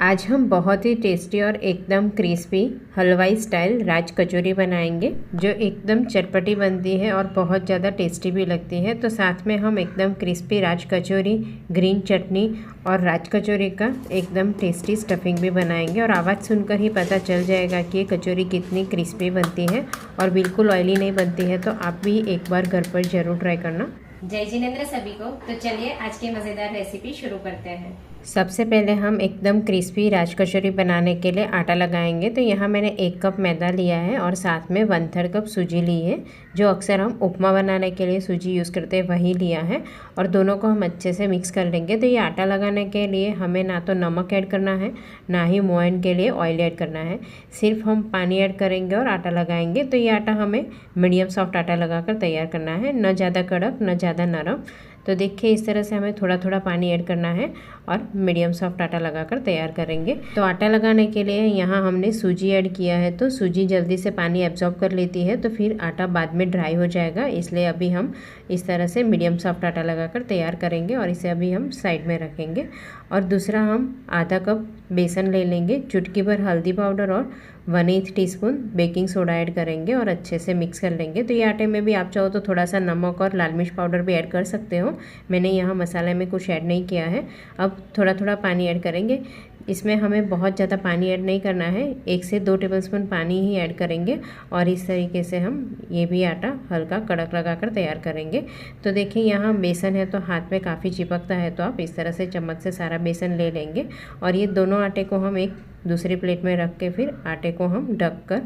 आज हम बहुत ही टेस्टी और एकदम क्रिस्पी हलवाई स्टाइल राज कचौरी बनाएंगे जो एकदम चटपटी बनती है और बहुत ज़्यादा टेस्टी भी लगती है। तो साथ में हम एकदम क्रिस्पी राज कचौरी, ग्रीन चटनी और राज कचौरी का एकदम टेस्टी स्टफिंग भी बनाएंगे। और आवाज़ सुनकर ही पता चल जाएगा कि ये कचौरी कितनी क्रिस्पी बनती है और बिल्कुल ऑयली नहीं बनती है। तो आप भी एक बार घर पर ज़रूर ट्राई करना। जय जिनेंद्र सभी को। तो चलिए आज की मज़ेदार रेसिपी शुरू करते हैं। सबसे पहले हम एकदम क्रिस्पी राज कचौरी बनाने के लिए आटा लगाएंगे। तो यहाँ मैंने 1 कप मैदा लिया है और साथ में 1/3 कप सूजी ली है। जो अक्सर हम उपमा बनाने के लिए सूजी यूज़ करते हैं वही लिया है और दोनों को हम अच्छे से मिक्स कर लेंगे। तो ये आटा लगाने के लिए हमें ना तो नमक ऐड करना है ना ही मोयन के लिए ऑयल ऐड करना है। सिर्फ हम पानी ऐड करेंगे और आटा लगाएंगे। तो ये आटा हमें मीडियम सॉफ्ट आटा लगाकर तैयार करना है, न ज़्यादा कड़क न ज़्यादा नरम। तो देखिए इस तरह से हमें थोड़ा थोड़ा पानी ऐड करना है और मीडियम सॉफ्ट आटा लगाकर तैयार करेंगे। तो आटा लगाने के लिए यहाँ हमने सूजी ऐड किया है। तो सूजी जल्दी से पानी एब्जॉर्ब कर लेती है तो फिर आटा बाद में ड्राई हो जाएगा, इसलिए अभी हम इस तरह से मीडियम सॉफ्ट आटा लगाकर तैयार करेंगे और इसे अभी हम साइड में रखेंगे। और दूसरा हम आधा कप बेसन ले लेंगे, चुटकी भर हल्दी पाउडर और 1/8 टीस्पून बेकिंग सोडा ऐड करेंगे और अच्छे से मिक्स कर लेंगे। तो ये आटे में भी आप चाहो तो थोड़ा सा नमक और लाल मिर्च पाउडर भी ऐड कर सकते हो। मैंने यहाँ मसाले में कुछ ऐड नहीं किया है। अब थोड़ा थोड़ा पानी ऐड करेंगे। इसमें हमें बहुत ज़्यादा पानी ऐड नहीं करना है, 1 से 2 टेबलस्पून पानी ही ऐड करेंगे और इस तरीके से हम ये भी आटा हल्का कड़क लगाकर तैयार करेंगे। तो देखिए यहाँ बेसन है तो हाथ में काफ़ी चिपकता है, तो आप इस तरह से चम्मच से सारा बेसन ले लेंगे और ये दोनों आटे को हम एक दूसरी प्लेट में रख के फिर आटे को हम ढक कर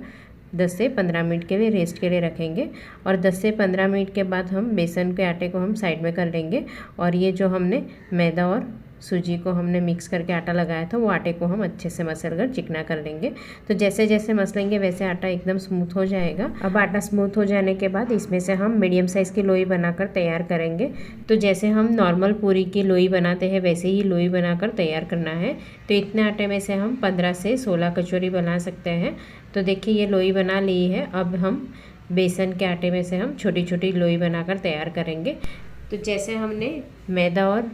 10 से 15 मिनट के लिए रेस्ट के लिए रखेंगे। और 10 से 15 मिनट के बाद हम बेसन के आटे को हम साइड में कर लेंगे और ये जो हमने मैदा और सूजी को हमने मिक्स करके आटा लगाया था वो आटे को हम अच्छे से मसल कर चिकना कर लेंगे। तो जैसे जैसे मसलेंगे वैसे आटा एकदम स्मूथ हो जाएगा। अब आटा स्मूथ हो जाने के बाद इसमें से हम मीडियम साइज़ की लोई बनाकर तैयार करेंगे। तो जैसे हम नॉर्मल पूरी की लोई बनाते हैं वैसे ही लोई बनाकर तैयार करना है। तो इतने आटे में से हम 15 से 16 कचौरी बना सकते हैं। तो देखिए ये लोई बना ली है। अब हम बेसन के आटे में से हम छोटी छोटी लोई बनाकर तैयार करेंगे। तो जैसे हमने मैदा और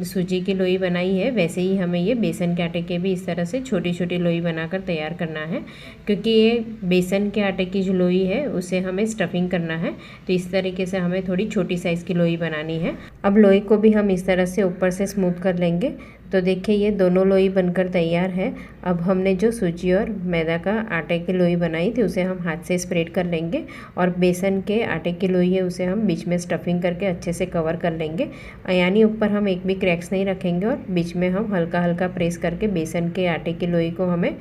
सूजी की लोई बनाई है वैसे ही हमें ये बेसन के आटे के भी इस तरह से छोटी छोटी लोई बनाकर तैयार करना है, क्योंकि ये बेसन के आटे की जो लोई है उसे हमें स्टफिंग करना है। तो इस तरीके से हमें थोड़ी छोटी साइज़ की लोई बनानी है। अब लोई को भी हम इस तरह से ऊपर से स्मूथ कर लेंगे। तो देखिए ये दोनों लोई बनकर तैयार है। अब हमने जो सूजी और मैदा का आटे की लोई बनाई थी उसे हम हाथ से स्प्रेड कर लेंगे और बेसन के आटे की लोई है उसे हम बीच में स्टफिंग करके अच्छे से कवर कर लेंगे। यानी ऊपर हम एक भी क्रैक्स नहीं रखेंगे और बीच में हम हल्का हल्का प्रेस करके बेसन के आटे की लोई को हमें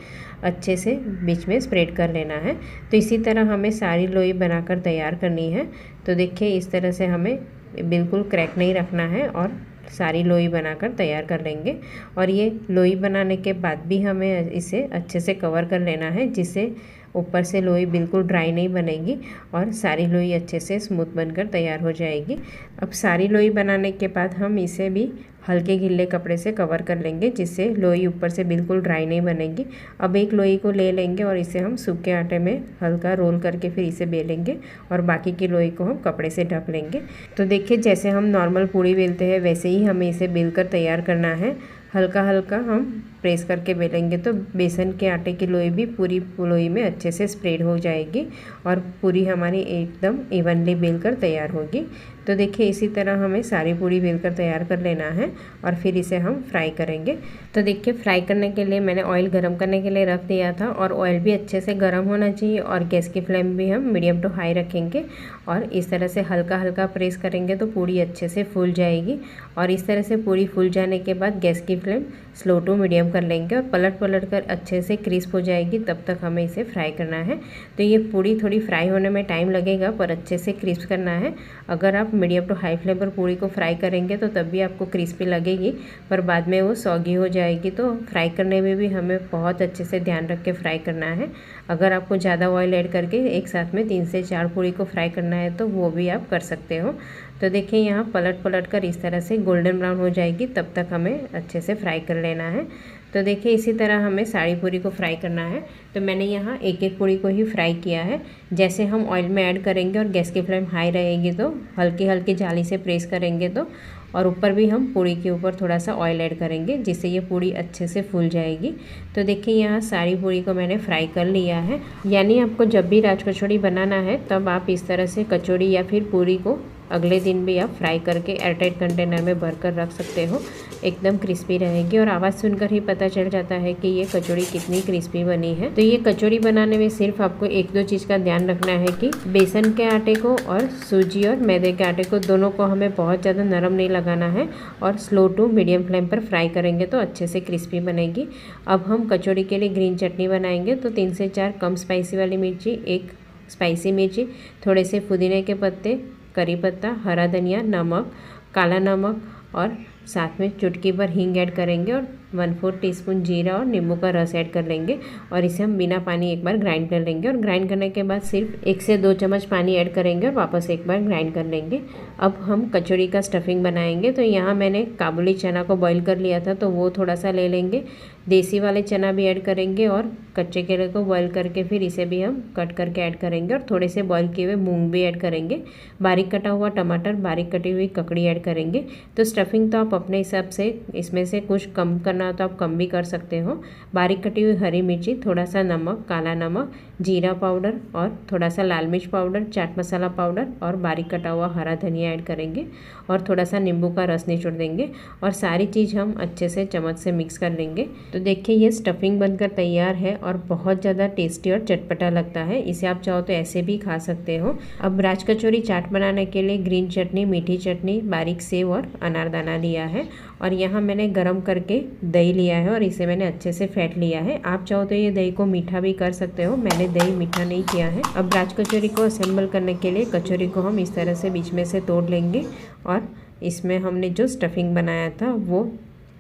अच्छे से बीच में स्प्रेड कर लेना है। तो इसी तरह हमें सारी लोई बनाकर तैयार करनी है। तो देखिए इस तरह से हमें बिल्कुल क्रैक नहीं रखना है और सारी लोई बनाकर तैयार कर लेंगे। और ये लोई बनाने के बाद भी हमें इसे अच्छे से कवर कर लेना है, जिससे ऊपर से लोई बिल्कुल ड्राई नहीं बनेगी और सारी लोई अच्छे से स्मूथ बनकर तैयार हो जाएगी। अब सारी लोई बनाने के बाद हम इसे भी हल्के गीले कपड़े से कवर कर लेंगे, जिससे लोई ऊपर से बिल्कुल ड्राई नहीं बनेगी। अब एक लोई को ले लेंगे और इसे हम सूखे आटे में हल्का रोल करके फिर इसे बेलेंगे और बाकी की लोई को हम कपड़े से ढक लेंगे। तो देखिए जैसे हम नॉर्मल पूड़ी बेलते हैं वैसे ही हमें इसे बेलकर तैयार करना है। हल्का हल्का हम प्रेस करके बेलेंगे तो बेसन के आटे की लोई भी पूरी लोई में अच्छे से स्प्रेड हो जाएगी और पूरी हमारी एकदम इवनली बेलकर तैयार होगी। तो देखिए इसी तरह हमें सारी पूरी बेलकर तैयार कर लेना है और फिर इसे हम फ्राई करेंगे। तो देखिए फ्राई करने के लिए मैंने ऑयल गर्म करने के लिए रख दिया था और ऑयल भी अच्छे से गर्म होना चाहिए और गैस की फ्लेम भी हम मीडियम टू हाई रखेंगे और इस तरह से हल्का हल्का प्रेस करेंगे तो पूरी अच्छे से फूल जाएगी। और इस तरह से पूरी फूल जाने के बाद गैस की फ्लेम स्लो टू मीडियम कर लेंगे और पलट पलट कर अच्छे से क्रिस्प हो जाएगी, तब तक हमें इसे फ्राई करना है। तो ये पूरी थोड़ी फ्राई होने में टाइम लगेगा पर अच्छे से क्रिस्प करना है। अगर आप मीडियम टू हाई फ्लेम पर पूरी को फ्राई करेंगे तो तब भी आपको क्रिस्पी लगेगी, पर बाद में वो सॉगी हो जाएगी। तो फ्राई करने में भी हमें बहुत अच्छे से ध्यान रख के फ्राई करना है। अगर आपको ज़्यादा ऑयल ऐड करके एक साथ में 3 से 4 पूरी को फ्राई करना है तो वो भी आप कर सकते हो। तो देखिए यहाँ पलट पलट कर इस तरह से गोल्डन ब्राउन हो जाएगी, तब तक हमें अच्छे से फ्राई कर लेना है। तो देखिए इसी तरह हमें सारी पूरी को फ्राई करना है। तो मैंने यहाँ एक एक पूरी को ही फ्राई किया है। जैसे हम ऑयल में ऐड करेंगे और गैस की फ्लेम हाई रहेगी तो हल्की हल्की जाली से प्रेस करेंगे तो और ऊपर भी हम पूड़ी के ऊपर थोड़ा सा ऑयल ऐड करेंगे जिससे ये पूड़ी अच्छे से फूल जाएगी। तो देखिए यहाँ सारी पूड़ी को मैंने फ्राई कर लिया है। यानी आपको जब भी राज कचौड़ी बनाना है तब आप इस तरह से कचौड़ी या फिर पूड़ी को अगले दिन भी आप फ्राई करके एयरटाइट कंटेनर में भर कर रख सकते हो। एकदम क्रिस्पी रहेगी और आवाज़ सुनकर ही पता चल जाता है कि ये कचौड़ी कितनी क्रिस्पी बनी है। तो ये कचौड़ी बनाने में सिर्फ आपको एक दो चीज़ का ध्यान रखना है कि बेसन के आटे को और सूजी और मैदे के आटे को दोनों को हमें बहुत ज़्यादा नरम नहीं लगाना है और स्लो टू मीडियम फ्लेम पर फ्राई करेंगे तो अच्छे से क्रिस्पी बनेगी। अब हम कचौड़ी के लिए ग्रीन चटनी बनाएंगे। तो 3 से 4 कम स्पाइसी वाली मिर्ची, 1 स्पाइसी मिर्ची, थोड़े से पुदीने के पत्ते, करी पत्ता, हरा धनिया, नमक, काला नमक और साथ में चुटकी भर हींग ऐड करेंगे और 1/4 टीस्पून जीरा और नींबू का रस ऐड कर लेंगे और इसे हम बिना पानी एक बार ग्राइंड कर लेंगे। और ग्राइंड करने के बाद सिर्फ 1 से 2 चम्मच पानी ऐड करेंगे और वापस एक बार ग्राइंड कर लेंगे। अब हम कचौड़ी का स्टफिंग बनाएंगे। तो यहाँ मैंने काबुली चना को बॉईल कर लिया था तो वो थोड़ा सा ले लेंगे। देसी वाले चना भी ऐड करेंगे और कच्चे केले को बॉईल करके फिर इसे भी हम कट करके ऐड करेंगे और थोड़े से बॉईल किए हुए मूंग भी ऐड करेंगे। बारीक कटा हुआ टमाटर, बारीक कटी हुई ककड़ी ऐड करेंगे। तो स्टफिंग तो आप अपने हिसाब से इसमें से कुछ कम करना हो तो आप कम भी कर सकते हो। बारीक कटी हुई हरी मिर्ची, थोड़ा सा नमक, काला नमक, जीरा पाउडर और थोड़ा सा लाल मिर्च पाउडर, चाट मसाला पाउडर और बारीक कटा हुआ हरा धनिया ऐड करेंगे और थोड़ा सा नींबू का रस निचोड़ देंगे और सारी चीज़ हम अच्छे से चम्मच से मिक्स कर लेंगे। तो देखिए ये स्टफिंग बनकर तैयार है और बहुत ज़्यादा टेस्टी और चटपटा लगता है। इसे आप चाहो तो ऐसे भी खा सकते हो। अब राज कचौरी चाट बनाने के लिए ग्रीन चटनी, मीठी चटनी, बारीक सेव और अनारदाना लिया है और यहाँ मैंने गरम करके दही लिया है और इसे मैंने अच्छे से फेंट लिया है। आप चाहो तो ये दही को मीठा भी कर सकते हो, मैंने दही मीठा नहीं किया है। अब राज कचौरी को असेंबल करने के लिए कचौरी को हम इस तरह से बीच में से तोड़ लेंगे और इसमें हमने जो स्टफिंग बनाया था वो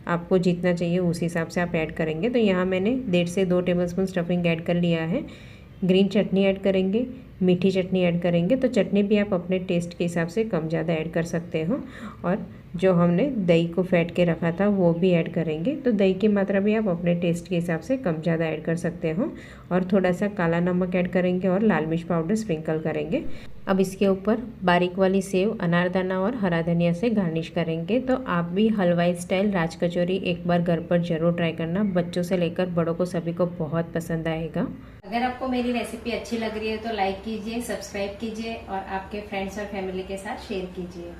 आपको जितना चाहिए उस हिसाब से आप ऐड करेंगे। तो यहाँ मैंने 1.5 से 2 टेबलस्पून स्टफिंग ऐड कर लिया है। ग्रीन चटनी ऐड करेंगे, मीठी चटनी ऐड करेंगे। तो चटनी भी आप अपने टेस्ट के हिसाब से कम ज़्यादा ऐड कर सकते हो और जो हमने दही को फेंट के रखा था वो भी ऐड करेंगे। तो दही की मात्रा भी आप अपने टेस्ट के हिसाब से कम ज़्यादा ऐड कर सकते हो और थोड़ा सा काला नमक ऐड करेंगे और लाल मिर्च पाउडर स्प्रिंकल करेंगे। अब इसके ऊपर बारीक वाली सेव, अनारदाना और हरा धनिया से गार्निश करेंगे। तो आप भी हलवाई स्टाइल राज कचौरी एक बार घर पर ज़रूर ट्राई करना, बच्चों से लेकर बड़ों को सभी को बहुत पसंद आएगा। अगर आपको मेरी रेसिपी अच्छी लग रही है तो लाइक कीजिए, सब्सक्राइब कीजिए और आपके फ्रेंड्स और फैमिली के साथ शेयर कीजिए।